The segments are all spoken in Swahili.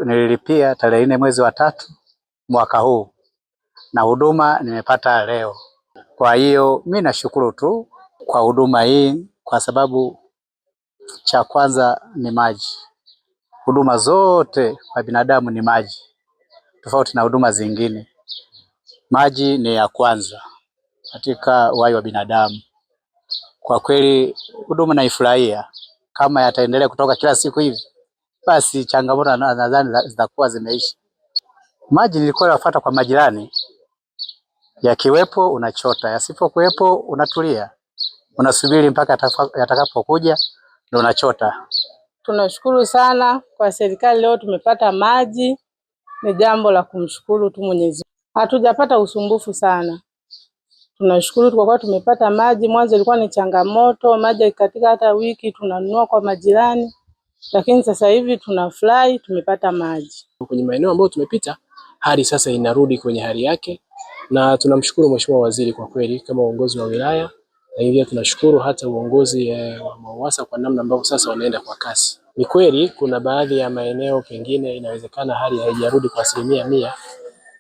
nililipia tarehe 4 mwezi wa 3 mwaka huu na huduma nimepata leo. Kwa hiyo mimi nashukuru tu kwa huduma hii, kwa sababu cha kwanza ni maji. Huduma zote kwa binadamu ni maji, tofauti na huduma zingine. Maji ni ya kwanza katika uhai wa binadamu. Kwa kweli huduma naifurahia. Kama yataendelea kutoka kila siku hivi, basi changamoto nadhani zitakuwa zimeisha. Maji nilikuwa nafuata kwa majirani, yakiwepo unachota, yasipokuwepo unatulia, unasubiri mpaka yatakapokuja ndio unachota. Tunashukuru sana kwa serikali, leo tumepata maji, ni jambo la kumshukuru tu Mwenyezi Mungu. Hatujapata usumbufu sana. Tunashukuru kwa kuwa tumepata maji. Mwanzo ilikuwa ni changamoto, maji katika hata wiki tunanunua kwa majirani, lakini sasa hivi tunafurahi tumepata maji. Kwenye maeneo ambayo tumepita, hali sasa inarudi kwenye hali yake, na tunamshukuru Mheshimiwa Waziri kwa kweli kama uongozi wa wilaya, na hivyo tunashukuru hata uongozi wa MWAUWASA kwa namna ambavyo sasa wanaenda kwa kasi. Ni kweli kuna baadhi ya maeneo pengine inawezekana hali haijarudi kwa 100%,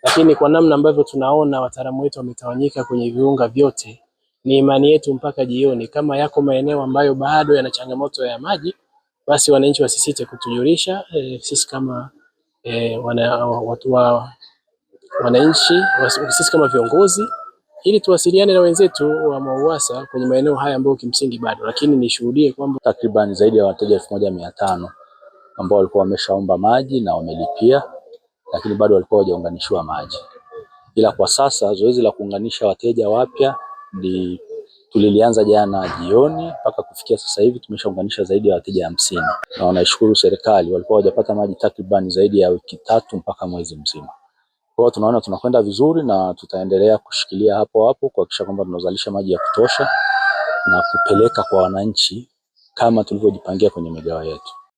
lakini kwa namna ambavyo tunaona wataalamu wetu wametawanyika kwenye viunga vyote, ni imani yetu mpaka jioni kama yako maeneo ambayo bado yana changamoto ya maji, basi wananchi wasisite kutujulisha sisi kama wananchi, sisi kama viongozi, ili tuwasiliane na wenzetu wa MWAUWASA kwenye maeneo haya ambayo kimsingi bado. Lakini nishuhudie kwamba takriban zaidi ya wateja 1500 ambao walikuwa wameshaomba maji na wamelipia, lakini bado walikuwa hawajaunganishiwa maji. Ila kwa sasa zoezi la kuunganisha wateja wapya tulilianza jana jioni, mpaka kufikia sasa hivi tumeshaunganisha zaidi ya wateja 50. Na wanaishukuru serikali, walikuwa hawajapata maji takriban zaidi ya wiki 3 mpaka mwezi mzima. Kwa hiyo tunaona tunakwenda vizuri na tutaendelea kushikilia hapo kuhakikisha kwamba tunazalisha maji ya kutosha na kupeleka kwa wananchi kama tulivyojipangia kwenye migawa yetu.